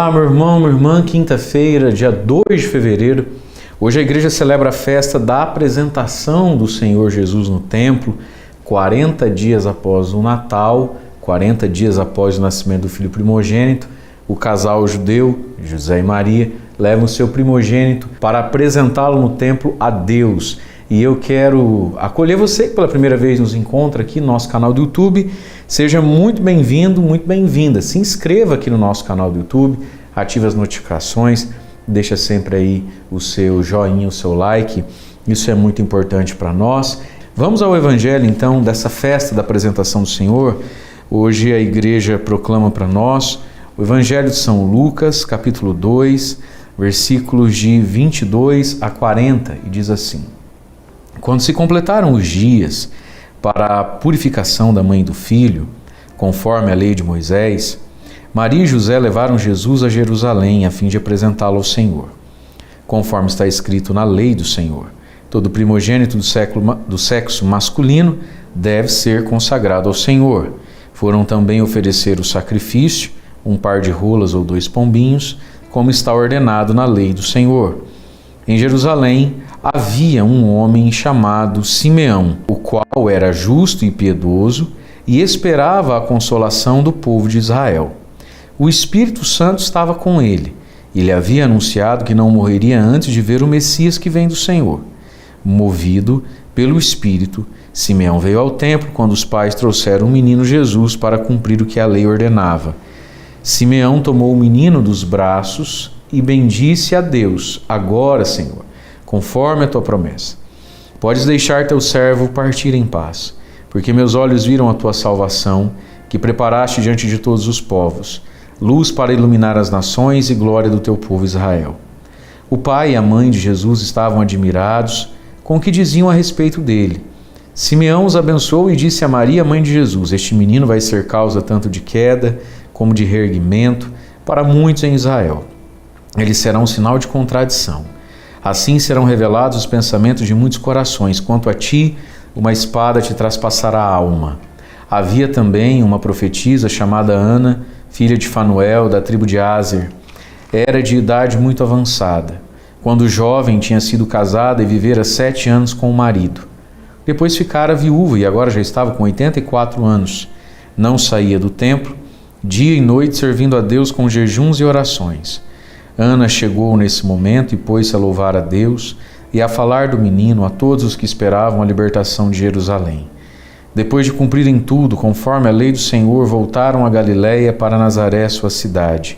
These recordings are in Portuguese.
Olá, meu irmão, minha irmã, quinta-feira, dia 2 de fevereiro. Hoje a igreja celebra a festa da apresentação do Senhor Jesus no templo, 40 dias após o Natal, 40 dias após o nascimento do filho primogênito. O casal judeu, José e Maria, levam o seu primogênito para apresentá-lo no templo a Deus. E eu quero acolher você que pela primeira vez nos encontra aqui no nosso canal do YouTube. Seja muito bem-vindo, muito bem-vinda. Se inscreva aqui no nosso canal do YouTube, ative as notificações, deixa sempre aí o seu joinha, o seu like. Isso é muito importante para nós. Vamos ao Evangelho então dessa festa da apresentação do Senhor. Hoje a igreja proclama para nós o Evangelho de São Lucas, capítulo 2, versículos de 22 a 40, e diz assim: Quando se completaram os dias para a purificação da mãe do filho, conforme a lei de Moisés, Maria e José levaram Jesus a Jerusalém a fim de apresentá-lo ao Senhor. Conforme está escrito na lei do Senhor, todo primogênito do sexo masculino deve ser consagrado ao Senhor. Foram também oferecer o sacrifício, um par de rolas ou 2 pombinhos, como está ordenado na lei do Senhor. Em Jerusalém havia um homem chamado Simeão, o qual era justo e piedoso e esperava a consolação do povo de Israel. O Espírito Santo estava com ele e lhe havia anunciado que não morreria antes de ver o Messias que vem do Senhor. Movido pelo Espírito, Simeão veio ao templo quando os pais trouxeram o menino Jesus para cumprir o que a lei ordenava. Simeão tomou o menino dos braços e bendisse a Deus: Agora, Senhor, conforme a tua promessa, podes deixar teu servo partir em paz, porque meus olhos viram a tua salvação, que preparaste diante de todos os povos, luz para iluminar as nações e glória do teu povo Israel. O pai e a mãe de Jesus estavam admirados com o que diziam a respeito dele. Simeão os abençoou e disse a Maria, mãe de Jesus: Este menino vai ser causa tanto de queda como de reerguimento para muitos em Israel. Ele será um sinal de contradição. Assim serão revelados os pensamentos de muitos corações. Quanto a ti, uma espada te traspassará a alma. Havia também uma profetisa chamada Ana, filha de Fanuel, da tribo de Aser. Era de idade muito avançada. Quando jovem, tinha sido casada e vivera 7 anos com o marido. Depois ficara viúva e agora já estava com 84 anos. Não saía do templo, dia e noite servindo a Deus com jejuns e orações. Ana chegou nesse momento e pôs-se a louvar a Deus e a falar do menino a todos os que esperavam a libertação de Jerusalém. Depois de cumprirem tudo, conforme a lei do Senhor, voltaram a Galiléia para Nazaré, sua cidade.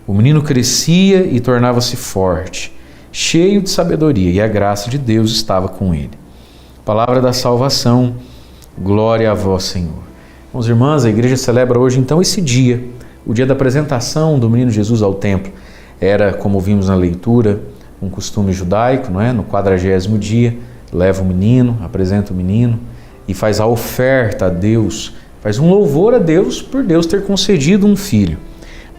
O menino crescia e tornava-se forte, cheio de sabedoria, e a graça de Deus estava com ele. Palavra da salvação, glória a vós, Senhor. Meus irmãos, a igreja celebra hoje então esse dia, o dia da apresentação do menino Jesus ao templo. Era, como vimos na leitura, um costume judaico, não é? No 40º dia, leva o menino, apresenta o menino e faz a oferta a Deus, faz um louvor a Deus por Deus ter concedido um filho.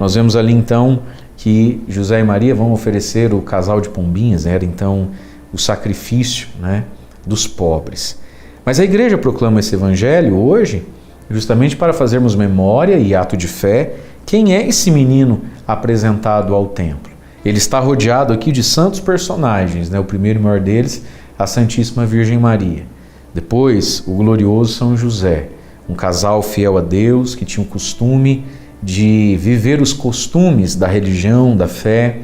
Nós vemos ali então que José e Maria vão oferecer o casal de pombinhas, era então o sacrifício, né, dos pobres. Mas a igreja proclama esse evangelho hoje justamente para fazermos memória e ato de fé. Quem é esse menino apresentado ao templo? Ele está rodeado aqui de santos personagens, né? O primeiro e maior deles, a Santíssima Virgem Maria. Depois, o glorioso São José, um casal fiel a Deus, que tinha o costume de viver os costumes da religião, da fé,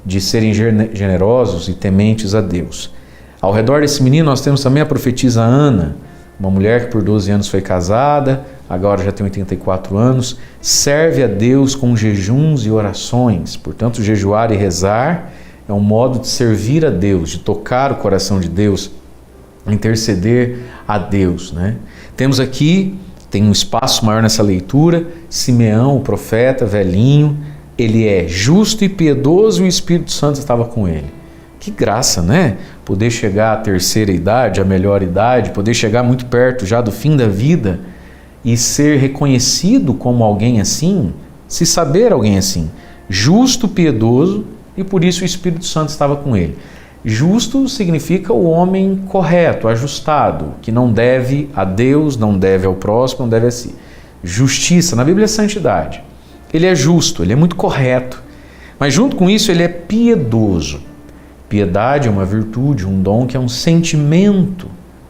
de serem generosos e tementes a Deus. Ao redor desse menino nós temos também a profetisa Ana, uma mulher que por 12 anos foi casada, agora já tem 84 anos, serve a Deus com jejuns e orações. Portanto, jejuar e rezar é um modo de servir a Deus, de tocar o coração de Deus, interceder a Deus, né? Temos aqui, tem um espaço maior nessa leitura, Simeão, o profeta, velhinho, ele é justo e piedoso e o Espírito Santo estava com ele. Que graça, né? Poder chegar à terceira idade, à melhor idade, poder chegar muito perto já do fim da vida e ser reconhecido como alguém assim, se saber alguém assim, justo, piedoso, e por isso o Espírito Santo estava com ele. Justo significa o homem correto, ajustado, que não deve a Deus, não deve ao próximo, não deve a si. Justiça, na Bíblia é santidade. Ele é justo, ele é muito correto, Mas junto com isso ele é piedoso. Piedade é uma virtude, um dom que é um sentimento,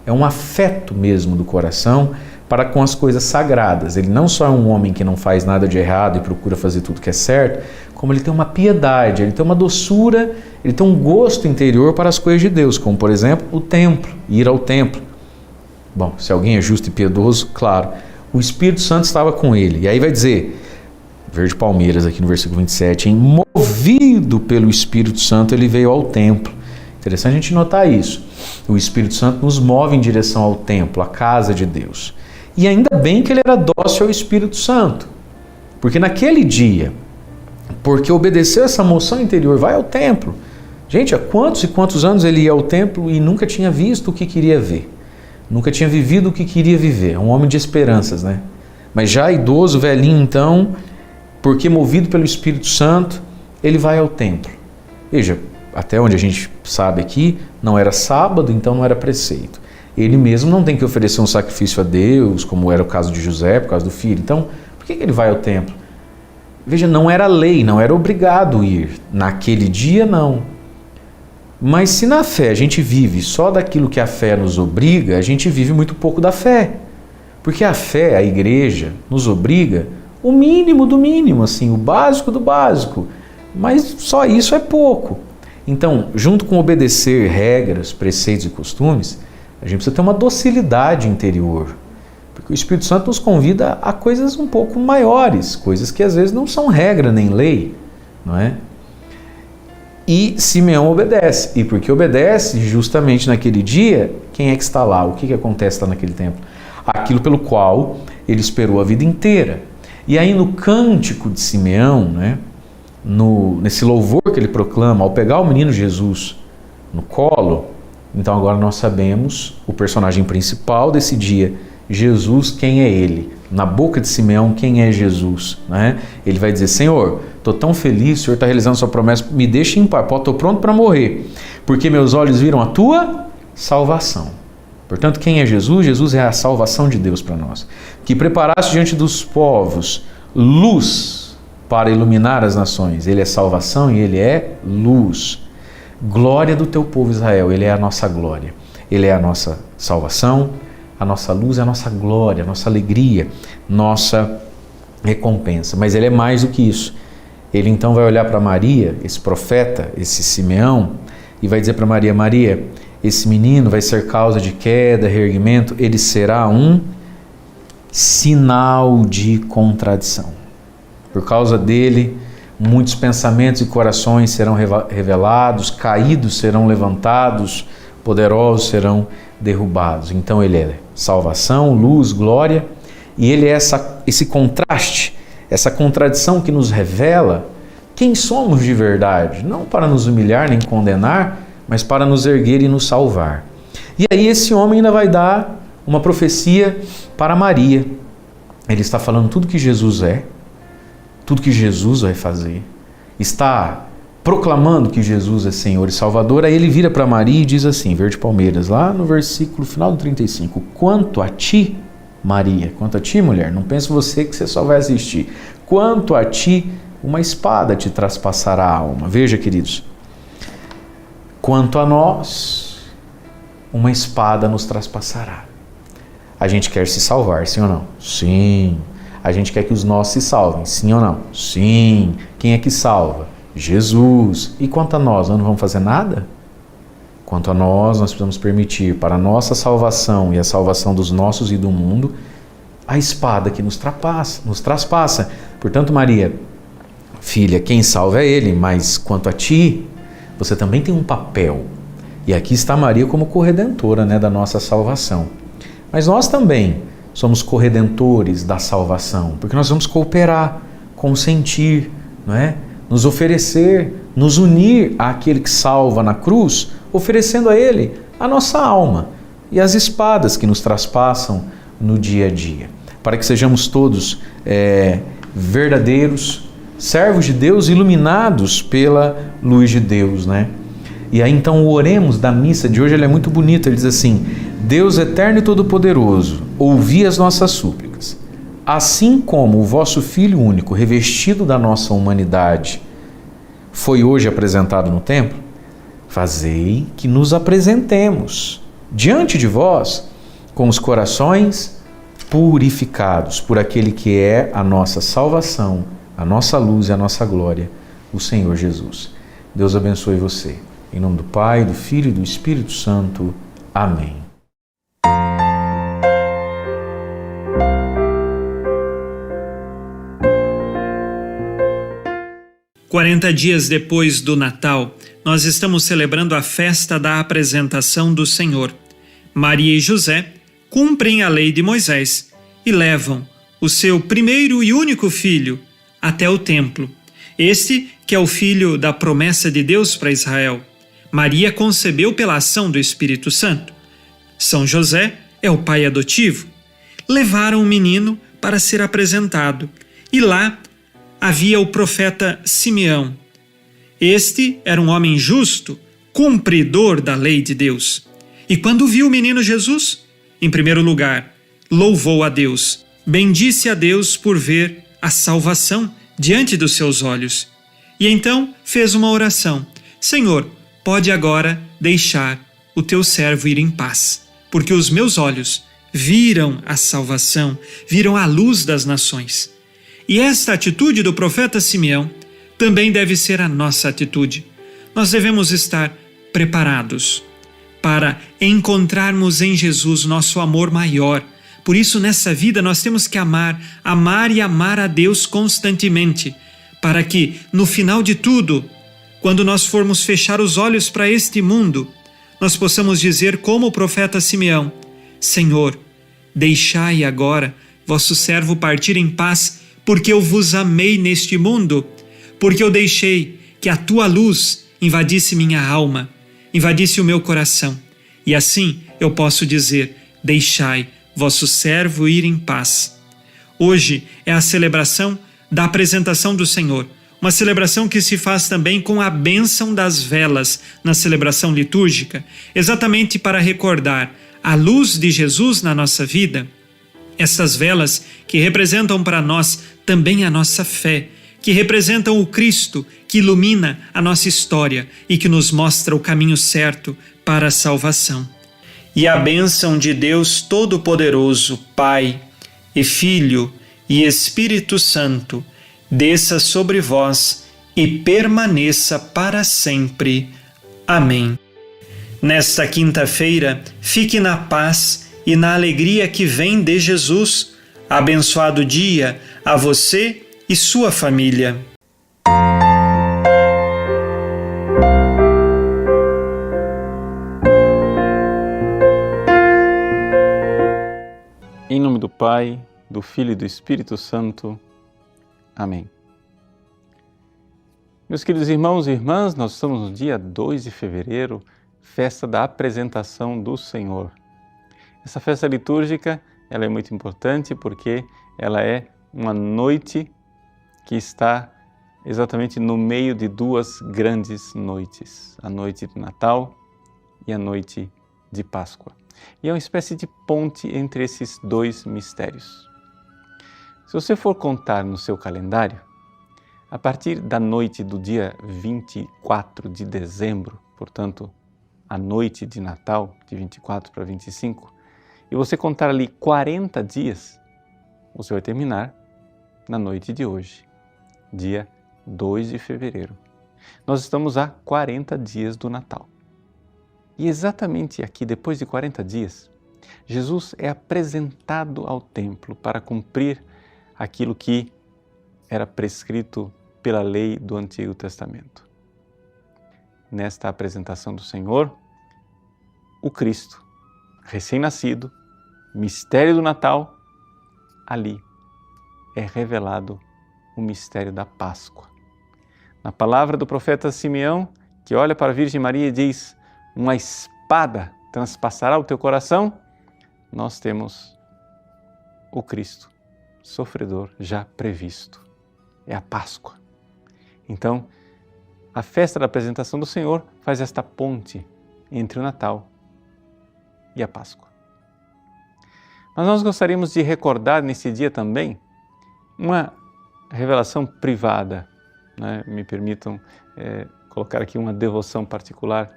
é um afeto mesmo do coração para com as coisas sagradas. Ele não só é um homem que não faz nada de errado e procura fazer tudo que é certo, como ele tem uma piedade, ele tem uma doçura, ele tem um gosto interior para as coisas de Deus, como por exemplo o templo, ir ao templo. Bom, se alguém é justo e piedoso, claro, o Espírito Santo estava com ele. E aí vai dizer, verde palmeiras aqui no versículo 27, movido pelo Espírito Santo ele veio ao templo. Interessante a gente notar isso. O Espírito Santo nos move em direção ao templo, à casa de Deus. E ainda bem que ele era dócil ao Espírito Santo, porque naquele dia, porque obedeceu essa moção interior, vai ao templo. Gente, há quantos e quantos anos ele ia ao templo e nunca tinha visto o que queria ver, nunca tinha vivido o que queria viver. É um homem de esperanças, né? Mas já idoso, velhinho então, porque movido pelo Espírito Santo, ele vai ao templo. Veja, até onde a gente sabe aqui, não era sábado, então não era preceito. Ele mesmo não tem que oferecer um sacrifício a Deus, como era o caso de José, por causa do filho. Então, por que ele vai ao templo? Veja, não era lei, não era obrigado ir. Naquele dia, não. Mas se na fé a gente vive só daquilo que a fé nos obriga, a gente vive muito pouco da fé. Porque a fé, a igreja, nos obriga o mínimo do mínimo, assim, o básico do básico. Mas só isso é pouco. Então, junto com obedecer regras, preceitos e costumes, a gente precisa ter uma docilidade interior, porque o Espírito Santo nos convida a coisas um pouco maiores, coisas que às vezes não são regra nem lei, não é? E Simeão obedece, e porque obedece, justamente naquele dia, quem é que está lá? O que acontece lá naquele templo? Aquilo pelo qual ele esperou a vida inteira. E aí no cântico de Simeão, né, nesse louvor que ele proclama, ao pegar o menino Jesus no colo, então agora nós sabemos o personagem principal desse dia, Jesus, quem é ele? Na boca de Simeão, quem é Jesus? Né? Ele vai dizer, Senhor, estou tão feliz, o Senhor está realizando sua promessa, me deixe em paz, estou pronto para morrer, porque meus olhos viram a tua salvação. Portanto, quem é Jesus? Jesus é a salvação de Deus para nós. Que preparaste diante dos povos luz para iluminar as nações. Ele é salvação e ele é luz. Glória do teu povo Israel, ele é a nossa glória, ele é a nossa salvação, a nossa luz, a nossa glória, a nossa alegria, nossa recompensa. Mas ele é mais do que isso. Ele então vai olhar para Maria, esse profeta, esse Simeão, e vai dizer para Maria, Maria, esse menino vai ser causa de queda, reerguimento, ele será um sinal de contradição. Por causa dele, muitos pensamentos e corações serão revelados, caídos serão levantados, poderosos serão derrubados. Então ele é salvação, luz, glória, e ele é esse contraste, essa contradição que nos revela quem somos de verdade, não para nos humilhar nem condenar, mas para nos erguer e nos salvar. E aí esse homem ainda vai dar uma profecia para Maria. Ele está falando tudo que Jesus é, tudo que Jesus vai fazer, está proclamando que Jesus é Senhor e Salvador. Aí ele vira para Maria e diz assim, verde palmeiras, lá no versículo final do 35, quanto a ti, Maria, quanto a ti, mulher, não pense você que você só vai assistir, quanto a ti, uma espada te traspassará a alma. Veja, queridos, quanto a nós, uma espada nos traspassará. A gente quer se salvar, sim ou não? Sim. A gente quer que os nossos se salvem, sim ou não? Sim. Quem é que salva? Jesus. E quanto a nós não vamos fazer nada? Quanto a nós precisamos permitir para a nossa salvação e a salvação dos nossos e do mundo a espada que nos traspassa. Portanto, Maria, filha, quem salva é Ele, mas quanto a ti, você também tem um papel. E aqui está Maria como corredentora, né, da nossa salvação. Mas nós também somos corredentores da salvação, porque nós vamos cooperar, consentir, não é? Nos oferecer, nos unir àquele que salva na cruz, oferecendo a Ele a nossa alma e as espadas que nos traspassam no dia a dia, para que sejamos todos verdadeiros servos de Deus, iluminados pela luz de Deus, né? E aí então oremos da missa de hoje, ela é muito bonita, ele diz assim, Deus eterno e todo-poderoso, ouvi as nossas súplicas, assim como o vosso Filho único, revestido da nossa humanidade, foi hoje apresentado no templo? Fazei que nos apresentemos diante de vós com os corações purificados por aquele que é a nossa salvação, a nossa luz e a nossa glória, o Senhor Jesus. Deus abençoe você. Em nome do Pai, do Filho e do Espírito Santo. Amém. Quarenta dias depois do Natal, nós estamos celebrando a festa da apresentação do Senhor. Maria e José cumprem a lei de Moisés e levam o seu primeiro e único filho até o templo. Este que é o filho da promessa de Deus para Israel. Maria concebeu pela ação do Espírito Santo. São José é o pai adotivo. Levaram o menino para ser apresentado e lá havia o profeta Simeão. Este era um homem justo, cumpridor da lei de Deus. E quando viu o menino Jesus, em primeiro lugar, louvou a Deus, bendisse a Deus por ver a salvação diante dos seus olhos. E então fez uma oração: Senhor, pode agora deixar o teu servo ir em paz, porque os meus olhos viram a salvação, viram a luz das nações. E esta atitude do profeta Simeão também deve ser a nossa atitude. Nós devemos estar preparados para encontrarmos em Jesus nosso amor maior. Por isso, nessa vida, nós temos que amar e amar a Deus constantemente, para que, no final de tudo, quando nós formos fechar os olhos para este mundo, nós possamos dizer como o profeta Simeão: Senhor, deixai agora vosso servo partir em paz, porque eu vos amei neste mundo, porque eu deixei que a tua luz invadisse minha alma, invadisse o meu coração. E assim eu posso dizer: deixai vosso servo ir em paz. Hoje é a celebração da apresentação do Senhor, uma celebração que se faz também com a bênção das velas na celebração litúrgica, exatamente para recordar a luz de Jesus na nossa vida. Essas velas que representam para nós também a nossa fé, que representam o Cristo que ilumina a nossa história e que nos mostra o caminho certo para a salvação. E a bênção de Deus Todo-Poderoso, Pai e Filho e Espírito Santo, desça sobre vós e permaneça para sempre. Amém. Nesta quinta-feira, fique na paz e na alegria que vem de Jesus. Abençoado dia a você e sua família. Em nome do Pai, do Filho e do Espírito Santo. Amém. Meus queridos irmãos e irmãs, nós estamos no dia 2 de fevereiro, festa da apresentação do Senhor. Essa festa litúrgica, ela é muito importante porque ela é uma noite que está exatamente no meio de duas grandes noites, a noite de Natal e a noite de Páscoa. E é uma espécie de ponte entre esses dois mistérios. Se você for contar no seu calendário, a partir da noite do dia 24 de dezembro, portanto, a noite de Natal, de 24 para 25, e você contar ali 40 dias, você vai terminar na noite de hoje, dia 2 de fevereiro. Nós estamos a 40 dias do Natal. E exatamente aqui, depois de 40 dias, Jesus é apresentado ao templo para cumprir aquilo que era prescrito pela lei do Antigo Testamento. Nesta apresentação do Senhor, o Cristo, recém-nascido, mistério do Natal, ali é revelado o mistério da Páscoa. Na palavra do profeta Simeão, que olha para a Virgem Maria e diz: uma espada transpassará o teu coração, nós temos o Cristo sofredor já previsto. É a Páscoa. Então, a festa da apresentação do Senhor faz esta ponte entre o Natal e a Páscoa. Mas nós gostaríamos de recordar nesse dia também uma revelação privada né? Me permitam colocar aqui uma devoção particular,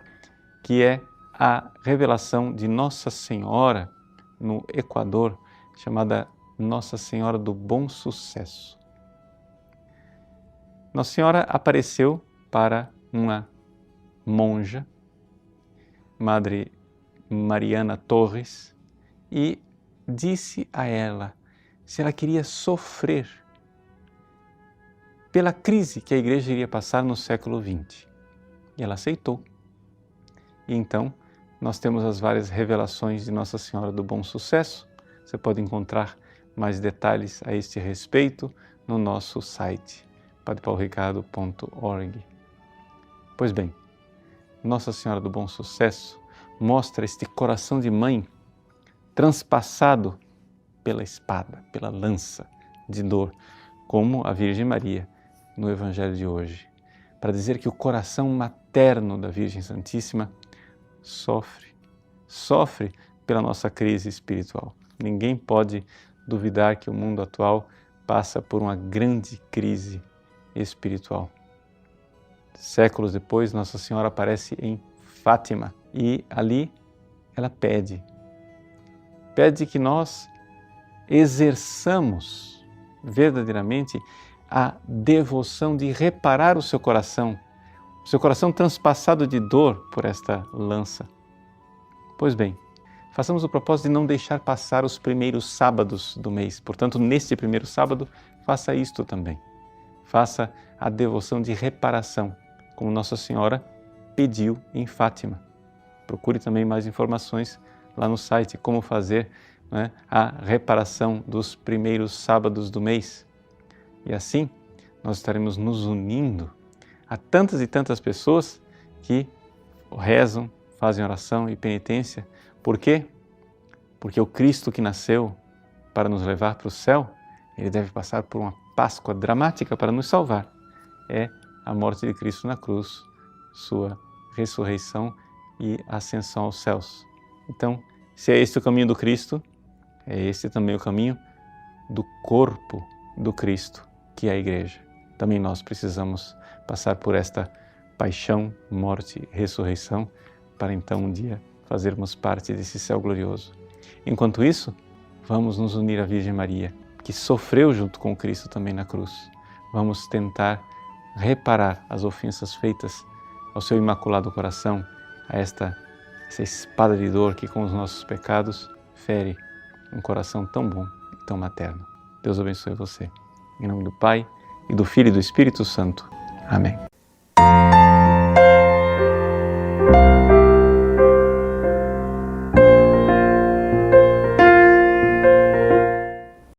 que é a revelação de Nossa Senhora no Equador, chamada Nossa Senhora do Bom Sucesso. Nossa Senhora apareceu para uma monja, Madre Mariana Torres, e disse a ela se ela queria sofrer pela crise que a Igreja iria passar no século XX. E ela aceitou. E então, nós temos as várias revelações de Nossa Senhora do Bom Sucesso. Você pode encontrar mais detalhes a este respeito no nosso site, padrepaulricardo.org. Pois bem, Nossa Senhora do Bom Sucesso mostra este coração de mãe transpassado pela espada, pela lança de dor, como a Virgem Maria no Evangelho de hoje, para dizer que o coração materno da Virgem Santíssima sofre pela nossa crise espiritual. Ninguém pode duvidar que o mundo atual passa por uma grande crise espiritual. Séculos depois, Nossa Senhora aparece em Fátima e ali ela pede que nós exerçamos verdadeiramente a devoção de reparar o seu coração transpassado de dor por esta lança. Pois bem, façamos o propósito de não deixar passar os primeiros sábados do mês. Portanto, neste primeiro sábado, faça isto também. Faça a devoção de reparação, como Nossa Senhora pediu em Fátima. Procure também mais informações lá no site, como fazer, né, a reparação dos primeiros sábados do mês. E assim, nós estaremos nos unindo a tantas e tantas pessoas que rezam, fazem oração e penitência. Por quê? Porque o Cristo que nasceu para nos levar para o céu, ele deve passar por uma Páscoa dramática para nos salvar. É a morte de Cristo na cruz, sua ressurreição e ascensão aos céus. Então, se é este o caminho do Cristo, é este também o caminho do corpo do Cristo, que é a Igreja. Também nós precisamos passar por esta paixão, morte e ressurreição para então um dia fazermos parte desse céu glorioso. Enquanto isso, vamos nos unir à Virgem Maria, que sofreu junto com Cristo também na cruz. Vamos tentar reparar as ofensas feitas ao seu imaculado coração, a essa espada de dor que com os nossos pecados fere um coração tão bom e tão materno. Deus abençoe você. Em nome do Pai, e do Filho e do Espírito Santo. Amém.